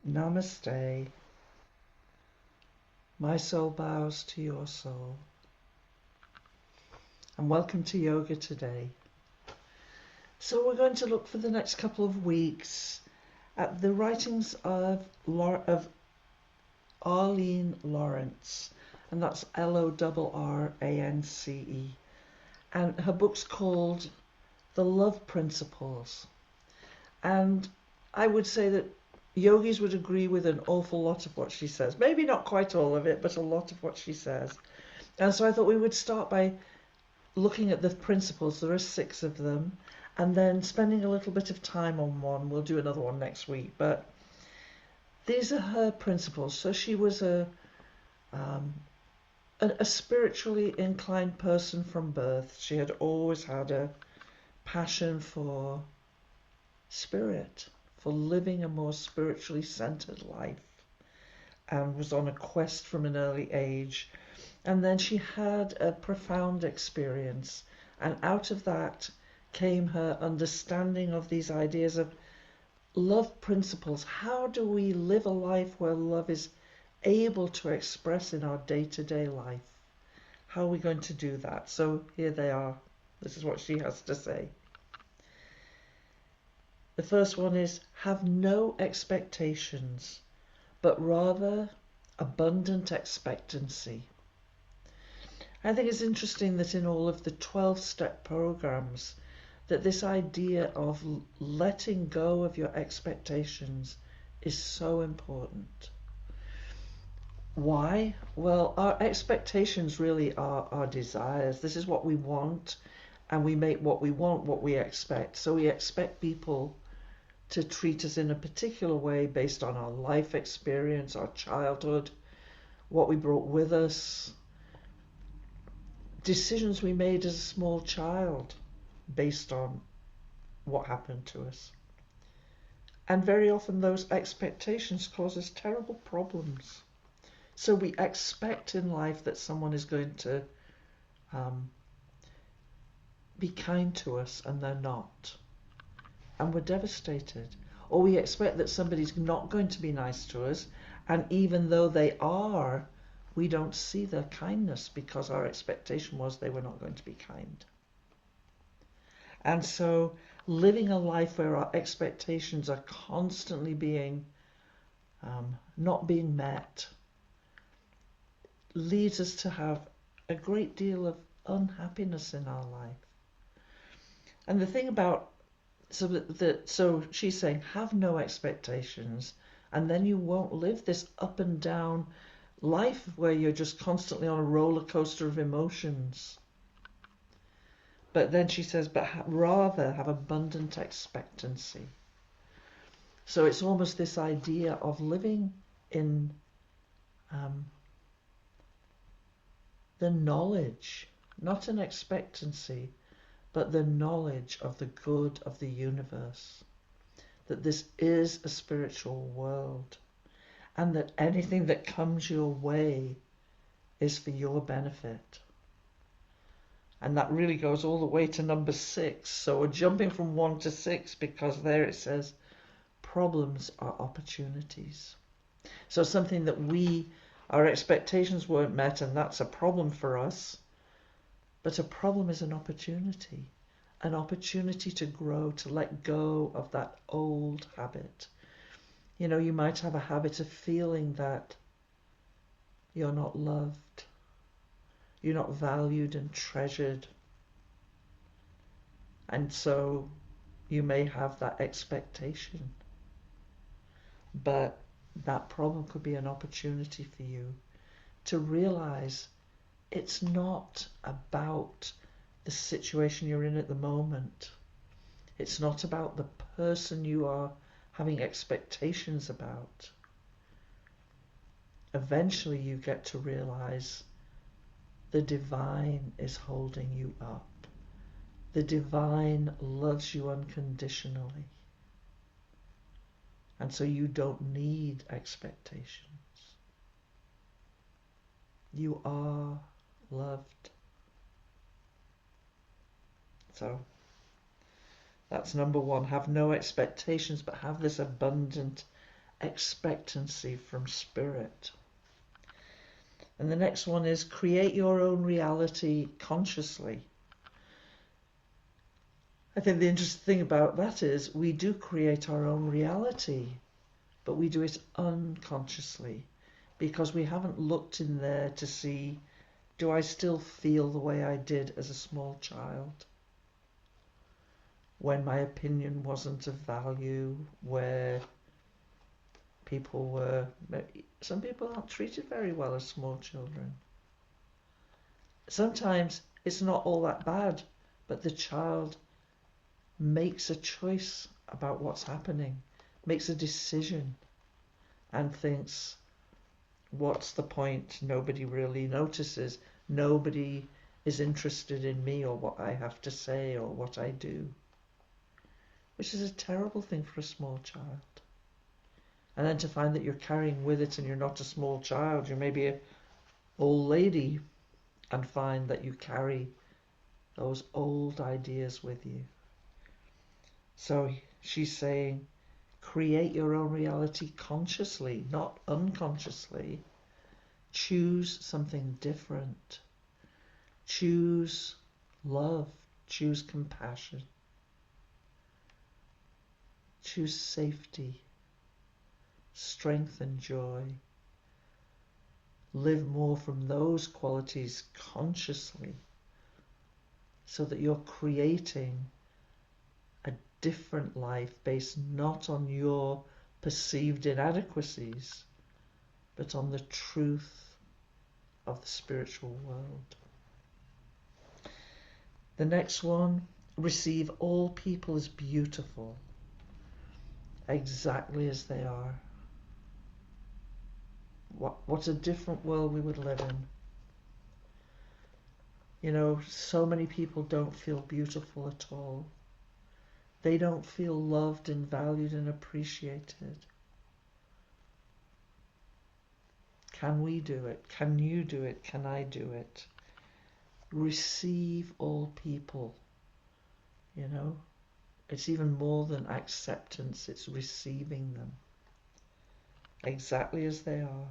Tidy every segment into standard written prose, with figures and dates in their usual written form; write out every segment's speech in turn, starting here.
Namaste. My soul bows to your soul. And welcome to yoga today. So we're going to look for the next couple of weeks at the writings of Arlene Lawrence, and that's Lorrance. And her book's called The Love Principles. And I would say that yogis would agree with an awful lot of what she says. Maybe not quite all of it, but a lot of what she says. And so I thought we would start by looking at the principles. There are 6 of them, and then spending a little bit of time on one. We'll do another one next week, but these are her principles. So she was a spiritually inclined person from birth. She had always had a passion for spirit, for living a more spiritually centered life, and was on a quest from an early age. And then she had a profound experience, and out of that came her understanding of these ideas of love principles. How do we live a life where love is able to express in our day-to-day life? How are we going to do that? So here they are. This is what she has to say. The first one is, have no expectations, but rather abundant expectancy. I think it's interesting that in all of the 12-step programs, that this idea of letting go of your expectations is so important. Why? Well, our expectations really are our desires. This is what we want, and we make what we want what we expect. So we expect people to treat us in a particular way based on our life experience, our childhood, what we brought with us, decisions we made as a small child based on what happened to us. And very often those expectations cause us terrible problems. So we expect in life that someone is going to be kind to us, and they're not. And we're devastated. Or we expect that somebody's not going to be nice to us, and even though they are, we don't see their kindness because our expectation was they were not going to be kind. And so living a life where our expectations are constantly being not being met leads us to have a great deal of unhappiness in our life. And the thing about so she's saying, have no expectations, and then you won't live this up and down life where you're just constantly on a roller coaster of emotions. But then she says, but rather have abundant expectancy. So it's almost this idea of living in the knowledge, not an expectancy, but the knowledge of the good of the universe, that this is a spiritual world, and that anything that comes your way is for your benefit. And that really goes all the way to number 6. So we're jumping from 1 to 6 because there it says, problems are opportunities. So something that our expectations weren't met, and that's a problem for us. But a problem is an opportunity to grow, to let go of that old habit. You know, you might have a habit of feeling that you're not loved, you're not valued and treasured. And so you may have that expectation. But that problem could be an opportunity for you to realize it's not about the situation you're in at the moment. It's not about the person you are having expectations about. Eventually you get to realize the divine is holding you up. The divine loves you unconditionally. And so you don't need expectations. You are loved. So that's number 1. Have no expectations, but have this abundant expectancy from spirit. And the next one is create your own reality consciously. I think the interesting thing about that is we do create our own reality, but we do it unconsciously because we haven't looked in there to see, do I still feel the way I did as a small child? When my opinion wasn't of value, where some people aren't treated very well as small children. Sometimes it's not all that bad, but the child makes a choice about what's happening, makes a decision, and thinks, what's the point? Nobody really notices. Nobody is interested in me or what I have to say or what I do. Which is a terrible thing for a small child. And then to find that you're carrying with it and you're not a small child, you're maybe an old lady, and find that you carry those old ideas with you. So she's saying, create your own reality consciously, not unconsciously. Choose something different. Choose love. Choose compassion. Choose safety, strength and joy. Live more from those qualities consciously so that you're creating a different life based not on your perceived inadequacies, but on the truth of the spiritual world. The next one, receive all people as beautiful, exactly as they are. What a different world we would live in. You know, so many people don't feel beautiful at all. They don't feel loved and valued and appreciated. Can we do it? Can you do it? Can I do it? Receive all people. You know, it's even more than acceptance, it's receiving them exactly as they are.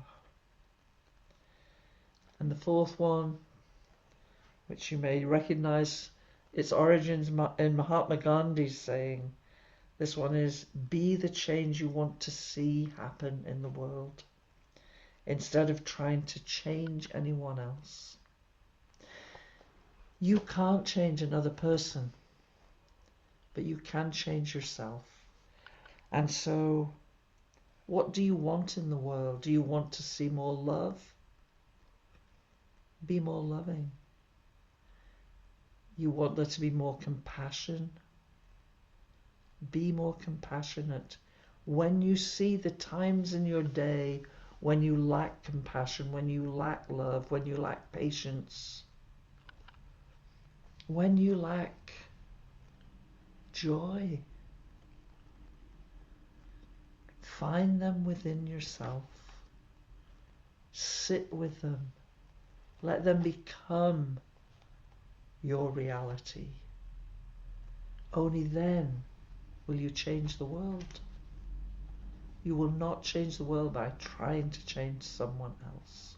And the fourth one, which you may recognize its origins in Mahatma Gandhi's saying, this one is, be the change you want to see happen in the world, instead of trying to change anyone else. You can't change another person, but you can change yourself. And so, what do you want in the world? Do you want to see more love? Be more loving. You want there to be more compassion? Be more compassionate. When you see the times in your day when you lack compassion, when you lack love, when you lack patience, when you lack joy, find them within yourself. Sit with them. Let them become your reality. Only then will you change the world. You will not change the world by trying to change someone else.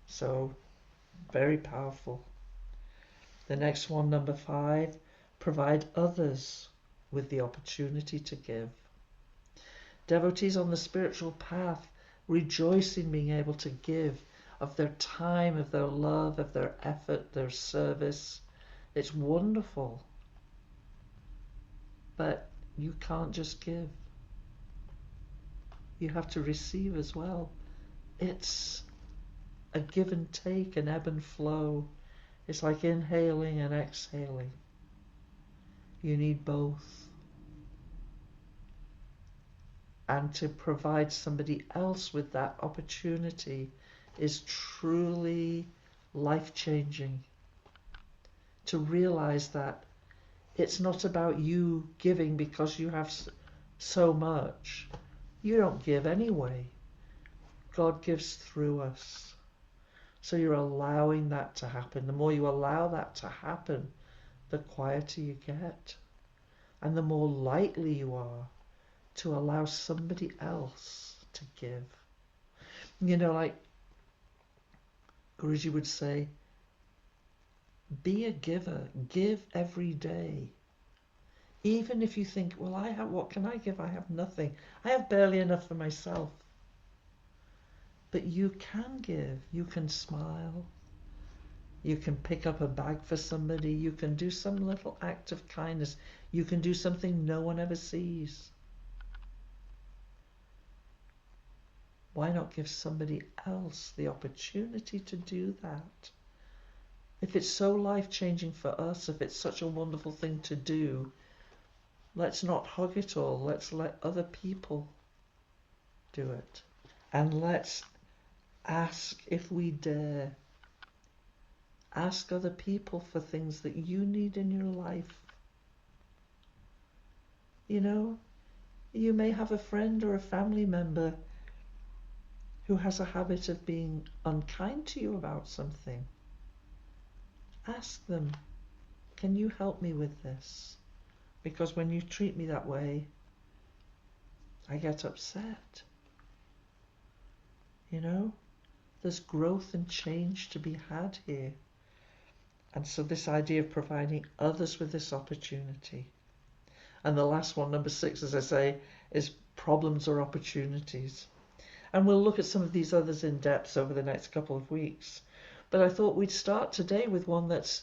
So, very powerful. The next one, number 5, provide others with the opportunity to give. Devotees on the spiritual path rejoice in being able to give of their time, of their love, of their effort, their service. It's wonderful. But you can't just give. You have to receive as well. It's a give and take, an ebb and flow. It's like inhaling and exhaling. You need both. And to provide somebody else with that opportunity is truly life-changing. To realize that it's not about you giving because you have so much. You don't give anyway. God gives through us. So you're allowing that to happen. The more you allow that to happen, the quieter you get. And the more lightly you are. to allow somebody else to give. You know, like Guruji would say, be a giver, give every day. Even if you think, well, what can I give? I have nothing. I have barely enough for myself. But you can give. You can smile. You can pick up a bag for somebody. You can do some little act of kindness. You can do something no one ever sees. Why not give somebody else the opportunity to do that? If it's so life-changing for us, if it's such a wonderful thing to do, let's not hug it all. Let's let other people do it. And let's ask, if we dare, ask other people for things that you need in your life. You know, you may have a friend or a family member who has a habit of being unkind to you about something. Ask them, can you help me with this? Because when you treat me that way, I get upset. You know, there's growth and change to be had here. And so this idea of providing others with this opportunity. And the last one, number 6, as I say, is problems or opportunities. And we'll look at some of these others in depth over the next couple of weeks. But I thought we'd start today with one that's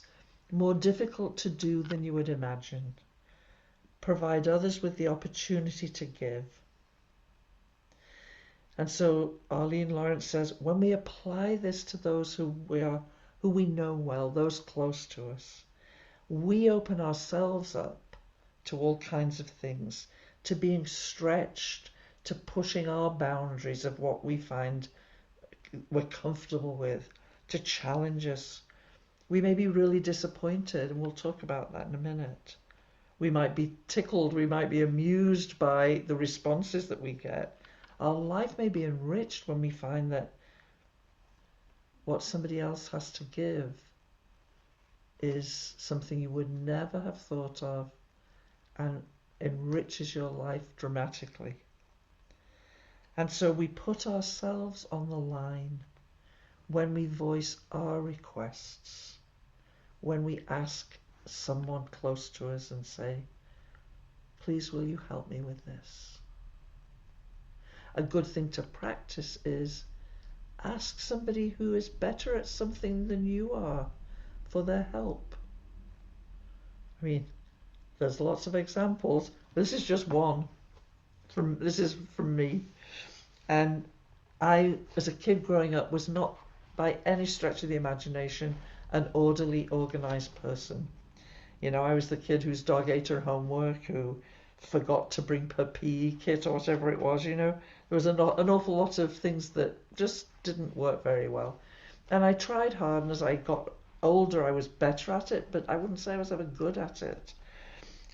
more difficult to do than you would imagine. Provide others with the opportunity to give. And so Arlene Lawrence says, when we apply this to those who we know well, those close to us, we open ourselves up to all kinds of things, to being stretched, to pushing our boundaries of what we find we're comfortable with, to challenge us. We may be really disappointed, and we'll talk about that in a minute. We might be tickled, we might be amused by the responses that we get. Our life may be enriched when we find that what somebody else has to give is something you would never have thought of and enriches your life dramatically. And so we put ourselves on the line when we voice our requests, when we ask someone close to us and say, please will you help me with this? A good thing to practice is ask somebody who is better at something than you are for their help. I mean, there's lots of examples. This is just one. This is from me. And I, as a kid growing up, was not by any stretch of the imagination an orderly, organised person. You know, I was the kid whose dog ate her homework, who forgot to bring her PE kit or whatever it was, you know. There was an awful lot of things that just didn't work very well. And I tried hard, and as I got older, I was better at it, but I wouldn't say I was ever good at it.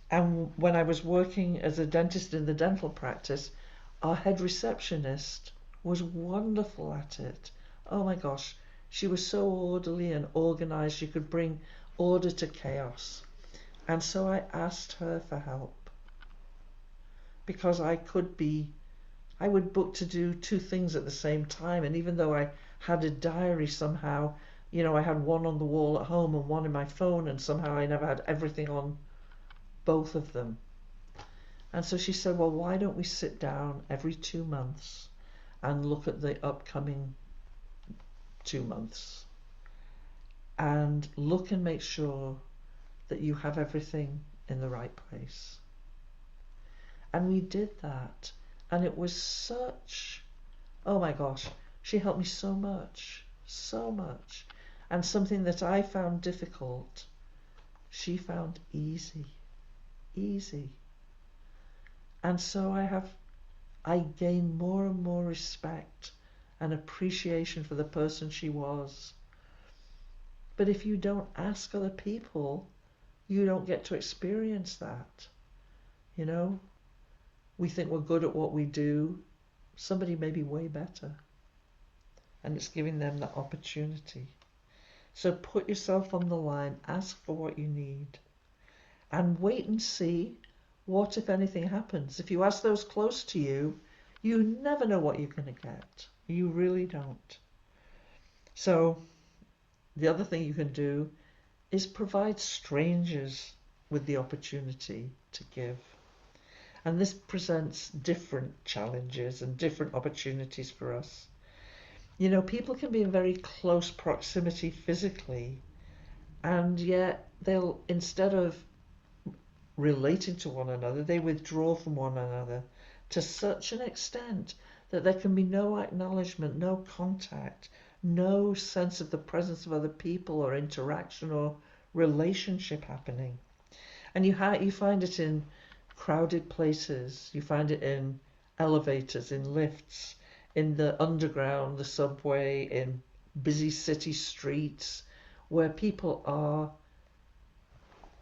And when I was working as a dentist in the dental practice, our head receptionist was wonderful at it. Oh my gosh, she was so orderly and organised, she could bring order to chaos. And so I asked her for help. Because I would book to do 2 things at the same time, and even though I had a diary somehow, you know, I had one on the wall at home and one in my phone, and somehow I never had everything on both of them. And so she said, well, why don't we sit down every 2 months and look at the upcoming 2 months and look and make sure that you have everything in the right place. And we did that, and it was such, oh my gosh, she helped me so much, and something that I found difficult, she found easy. And so I gained more and more respect and appreciation for the person she was. But if you don't ask other people, you don't get to experience that. You know, we think we're good at what we do. Somebody may be way better. And it's giving them that opportunity. So put yourself on the line, ask for what you need, and wait and see what if anything happens? If you ask those close to you, you never know what you're going to get. You really don't. So the other thing you can do is provide strangers with the opportunity to give. And this presents different challenges and different opportunities for us. You know, people can be in very close proximity physically, and yet they'll, instead of relating to one another, they withdraw from one another to such an extent that there can be no acknowledgement, no contact, no sense of the presence of other people or interaction or relationship happening. And you find it in crowded places, you find it in elevators, in lifts, in the underground, the subway, in busy city streets, where people are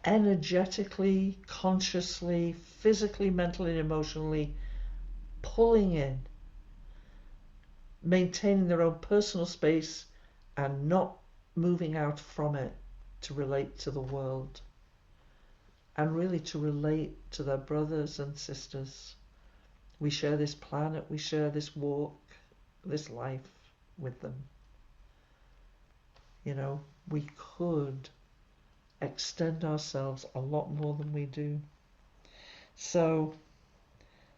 energetically, consciously, physically, mentally, and emotionally pulling in, maintaining their own personal space and not moving out from it to relate to the world and really to relate to their brothers and sisters. We share this planet, we share this walk, this life with them. You know, we could extend ourselves a lot more than we do. So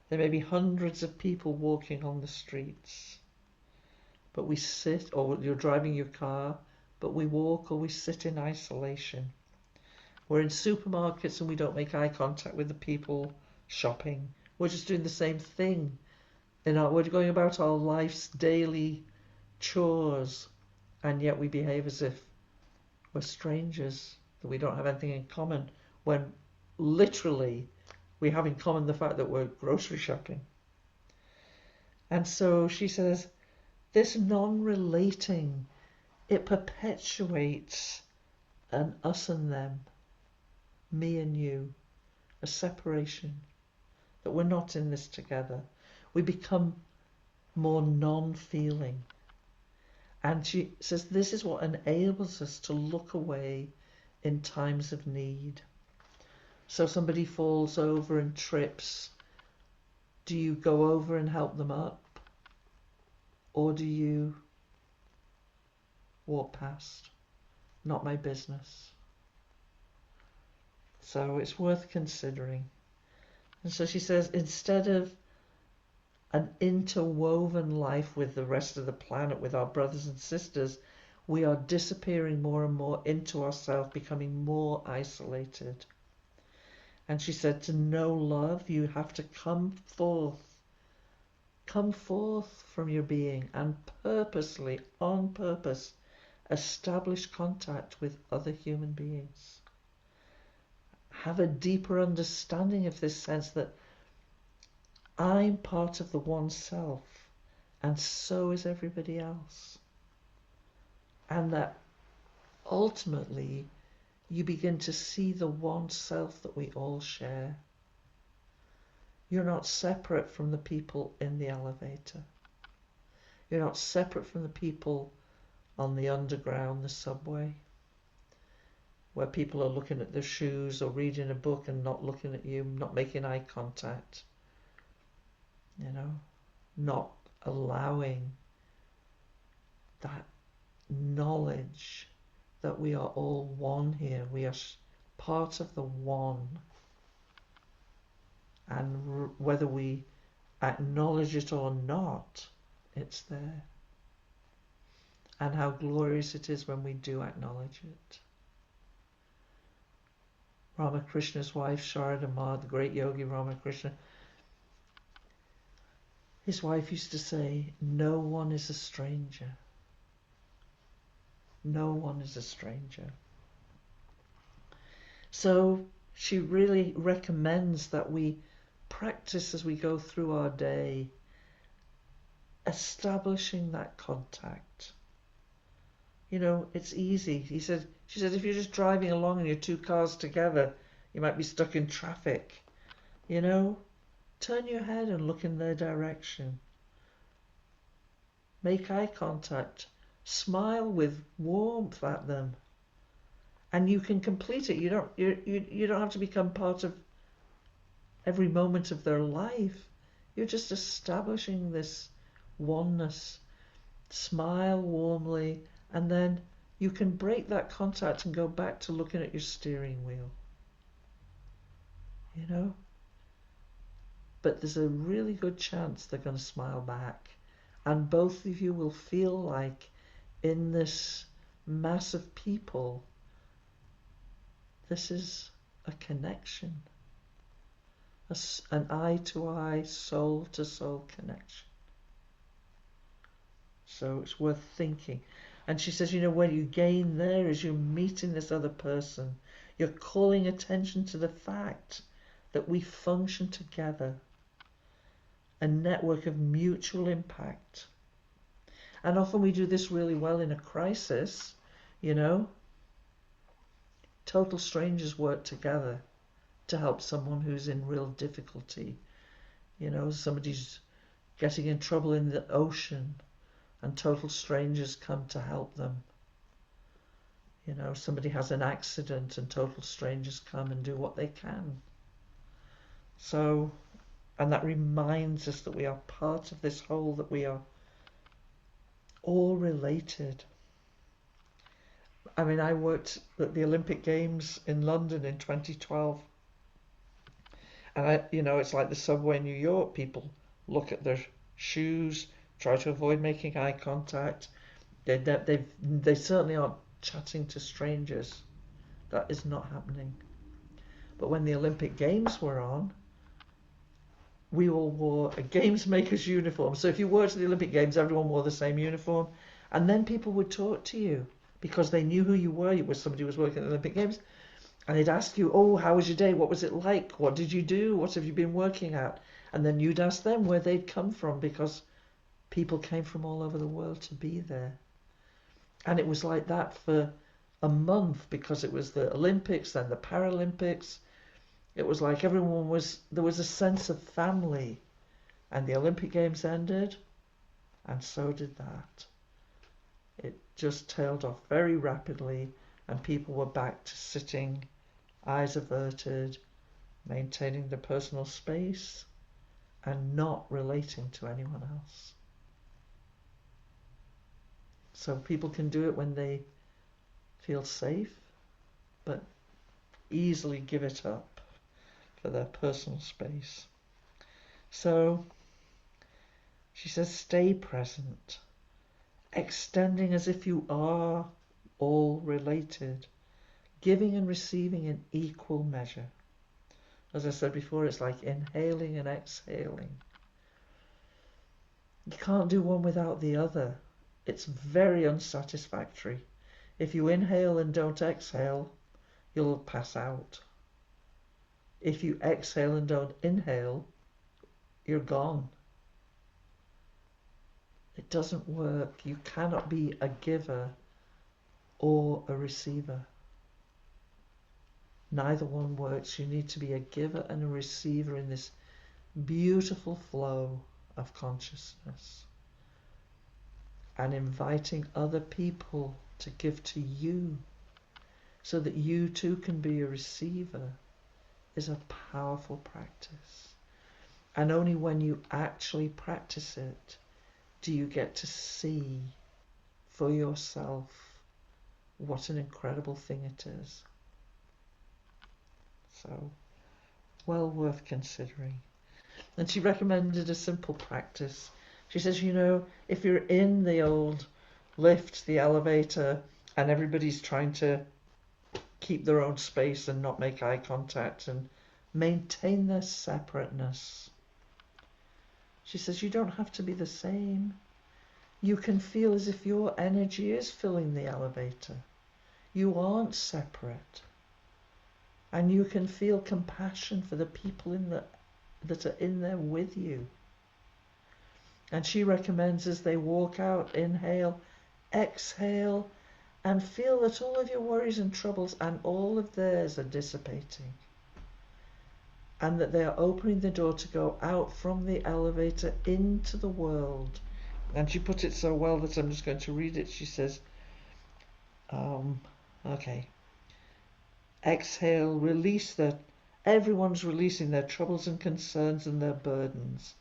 there may be hundreds of people walking on the streets, but we sit, or you're driving your car, but we walk or we sit in isolation. We're in supermarkets and we don't make eye contact with the people shopping. We're just doing the same thing. We're going about our life's daily chores, and yet we behave as if we're strangers, that we don't have anything in common, when literally we have in common the fact that we're grocery shopping. And so she says, this non-relating, it perpetuates an us and them, me and you, a separation, that we're not in this together. We become more non-feeling. And she says this is what enables us to look away in times of need. So somebody falls over and trips. Do you go over and help them up? Or do you walk past? Not my business. So it's worth considering. And so she says, instead of an interwoven life with the rest of the planet, with our brothers and sisters, we are disappearing more and more into ourselves, becoming more isolated. And she said, to know love, you have to come forth from your being and purposely, on purpose, establish contact with other human beings. Have a deeper understanding of this sense that I'm part of the one self, and so is everybody else. And that ultimately you begin to see the one self that we all share. You're not separate from the people in the elevator. You're not separate from the people on the underground, the subway, where people are looking at their shoes or reading a book and not looking at you, not making eye contact. You know, not allowing that knowledge that we are all one here. We are part of the one. And whether we acknowledge it or not, it's there. And how glorious it is when we do acknowledge it. Ramakrishna's wife, Sharada Ma, the great yogi Ramakrishna, his wife used to say, no one is a stranger. No one is a stranger. So she really recommends that we practice as we go through our day, establishing that contact. You know, it's easy. She said, if you're just driving along and you're two cars together, you might be stuck in traffic. You know, turn your head and look in their direction. Make eye contact. Smile with warmth at them. And you can complete it. You don't have to become part of every moment of their life. You're just establishing this oneness. Smile warmly, and then you can break that contact and go back to looking at your steering wheel. You know? But there's a really good chance they're going to smile back. And both of you will feel like in this mass of people, this is a connection. An eye-to-eye, soul-to-soul connection. So it's worth thinking. And she says, you know, what you gain there is you're meeting this other person. You're calling attention to the fact that we function together. A network of mutual impact. And often we do this really well in a crisis, you know. Total strangers work together to help someone who's in real difficulty. You know, somebody's getting in trouble in the ocean and total strangers come to help them. You know, somebody has an accident and total strangers come and do what they can. So, and that reminds us that we are part of this whole, that we are all related. I mean, I worked at the Olympic Games in London in 2012. And it's like the subway in New York. People look at their shoes, try to avoid making eye contact. They certainly aren't chatting to strangers. That is not happening. But when the Olympic Games were on, we all wore a games maker's uniform. So if you worked at the Olympic Games, everyone wore the same uniform. And then people would talk to you because they knew who you were. You were somebody who was working at the Olympic Games. And they'd ask you, oh, how was your day? What was it like? What did you do? What have you been working at? And then you'd ask them where they'd come from, because people came from all over the world to be there. And it was like that for a month, because it was the Olympics, then the Paralympics. It was like there was a sense of family. And the Olympic Games ended, and so did that. It just tailed off very rapidly, and people were back to sitting, eyes averted, maintaining their personal space, and not relating to anyone else. So people can do it when they feel safe, but easily give it up for their personal space. So she says, stay present, extending as if you are all related, giving and receiving in equal measure. As I said before, it's like inhaling and exhaling. You can't do one without the other. It's very unsatisfactory. If you inhale and don't exhale, you'll pass out. If you exhale and don't inhale, you're gone. It doesn't work. You cannot be a giver or a receiver. Neither one works. You need to be a giver and a receiver in this beautiful flow of consciousness. And inviting other people to give to you so that you too can be a receiver is a powerful practice. And only when you actually practice it do you get to see for yourself what an incredible thing it is. So, well worth considering. And she recommended a simple practice. She says, if you're in the old lift, the elevator, and everybody's trying to keep their own space and not make eye contact and maintain their separateness. She says, you don't have to be the same. You can feel as if your energy is filling the elevator. You aren't separate. And you can feel compassion for the people that are in there with you. And she recommends, as they walk out, inhale, exhale, and feel that all of your worries and troubles and all of theirs are dissipating. And that they are opening the door to go out from the elevator into the world. And she put it so well that I'm just going to read it. She says, exhale, release the Everyone's releasing their troubles and concerns and their burdens.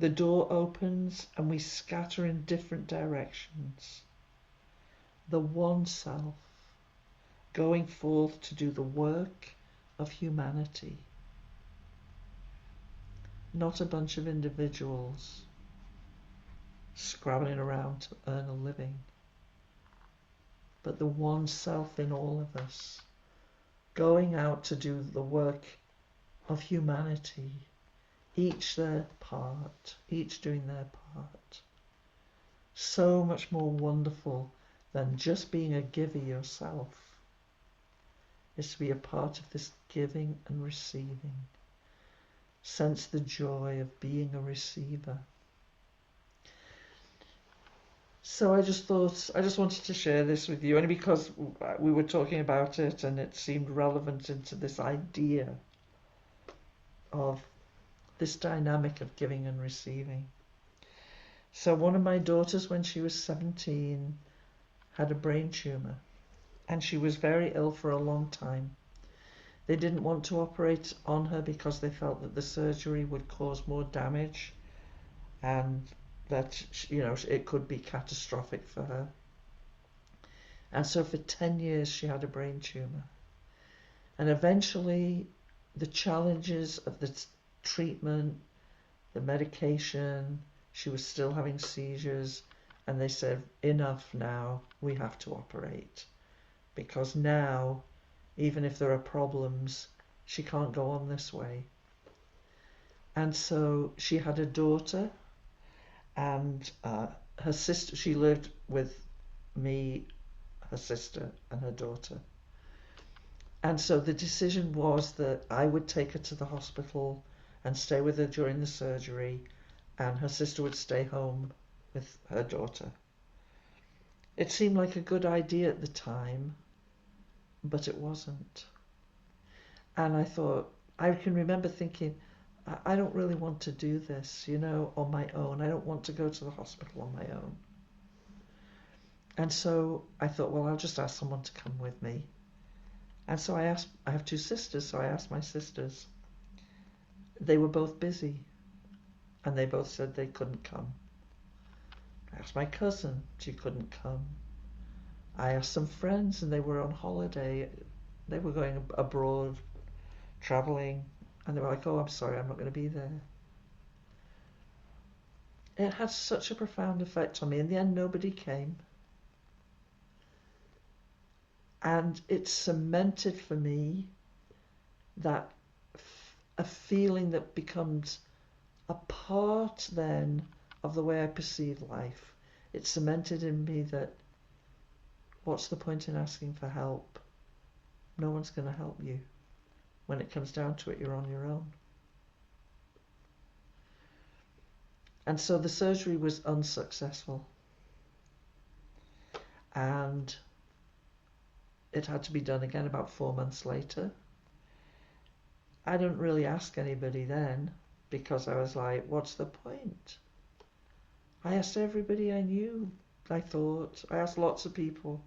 The door opens and we scatter in different directions. The one self going forth to do the work of humanity. Not a bunch of individuals scrabbling around to earn a living, but the one self in all of us going out to do the work of humanity, each their part, each doing their part. So much more wonderful than just being a giver yourself is to be a part of this giving and receiving. Sense the joy of being a receiver. So I just wanted to share this with you, only because we were talking about it and it seemed relevant into this idea of this dynamic of giving and receiving. So one of my daughters, when she was 17, had a brain tumor, and she was very ill for a long time. They didn't want to operate on her because they felt that the surgery would cause more damage and that, it could be catastrophic for her. And so for 10 years she had a brain tumor. And eventually the challenges of the treatment, the medication, she was still having seizures, and they said, enough now, we have to operate. Because now, even if there are problems, she can't go on this way. And so she had a daughter, and her sister, she lived with me, her sister, and her daughter. And so the decision was that I would take her to the hospital and stay with her during the surgery, and her sister would stay home with her daughter. It seemed like a good idea at the time, but it wasn't. And I thought, I can remember thinking, I don't really want to do this, on my own. I don't want to go to the hospital on my own. And so I thought, well, I'll just ask someone to come with me. And so I have two sisters, so I asked my sisters. They were both busy, and they both said they couldn't come. I asked my cousin, she couldn't come. I asked some friends, and they were on holiday. They were going abroad, traveling, and they were like, oh, I'm sorry, I'm not going to be there. It had such a profound effect on me. In the end, nobody came. And it cemented for me that a feeling that becomes a part then of the way I perceive life. It cemented in me that what's the point in asking for help? No one's going to help you. When it comes down to it, you're on your own. And so the surgery was unsuccessful. And it had to be done again about 4 months later. I didn't really ask anybody then, because I was like, what's the point? I asked everybody I knew, I thought. I asked lots of people.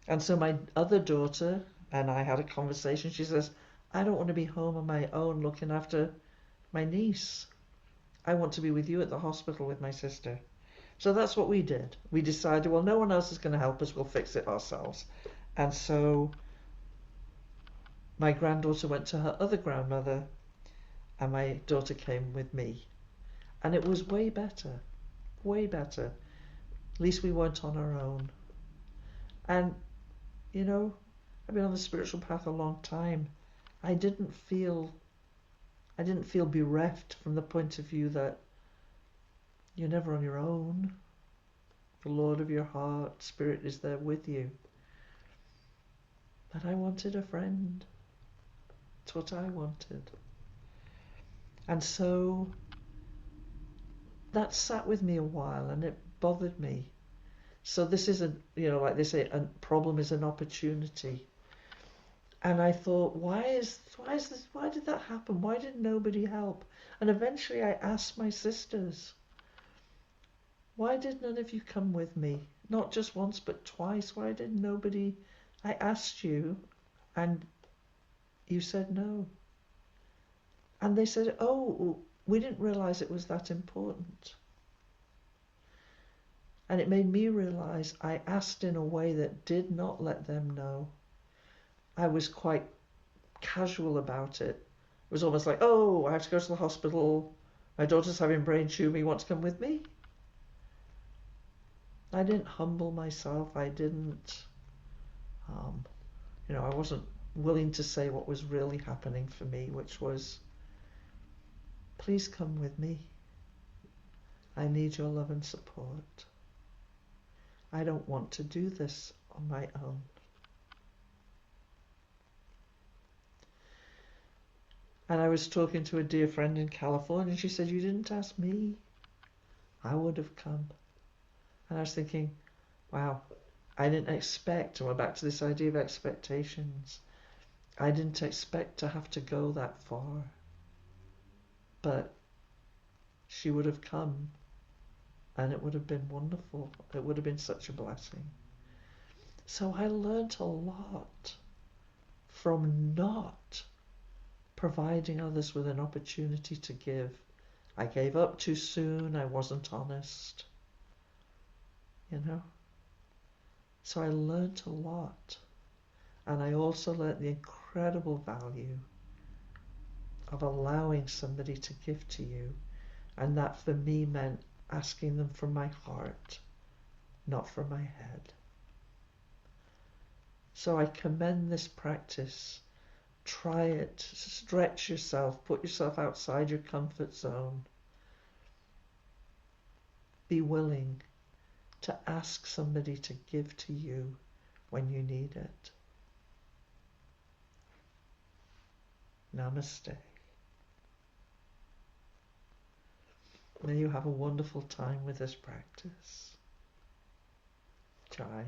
And so my other daughter and I had a conversation. She says, I don't want to be home on my own looking after my niece. I want to be with you at the hospital with my sister. So that's what we did. We decided, well, no one else is going to help us. We'll fix it ourselves. And so my granddaughter went to her other grandmother, and my daughter came with me. And it was way better, way better. At least we weren't on our own. And, I've been on the spiritual path a long time. I didn't feel bereft from the point of view that you're never on your own. The Lord of your heart, Spirit, is there with you. But I wanted a friend. It's what I wanted. And so that sat with me a while, and it bothered me. So this is like they say, a problem is an opportunity. And I thought, why did that happen? Why did nobody help? And eventually I asked my sisters, why did none of you come with me? Not just once, but twice. Why did nobody? I asked you, and you said no. And they said, oh, we didn't realize it was that important. And it made me realize I asked in a way that did not let them know. I was quite casual about it. It was almost like, oh, I have to go to the hospital. My daughter's having brain tumor. You want to come with me? I didn't humble myself. I didn't, I wasn't willing to say what was really happening for me, which was, please come with me. I need your love and support. I don't want to do this on my own. And I was talking to a dear friend in California, and she said, you didn't ask me. I would have come. And I was thinking, wow, I didn't expect, and we're back to this idea of expectations. I didn't expect to have to go that far. But she would have come, and it would have been wonderful. It would have been such a blessing. So I learned a lot from not providing others with an opportunity to give. I gave up too soon. I wasn't honest. So I learned a lot. And I also learned the incredible value of allowing somebody to give to you. And that for me meant asking them from my heart, not from my head. So I commend this practice. Try it. Stretch yourself. Put yourself outside your comfort zone. Be willing to ask somebody to give to you when you need it. Namaste. May you have a wonderful time with this practice. Jai.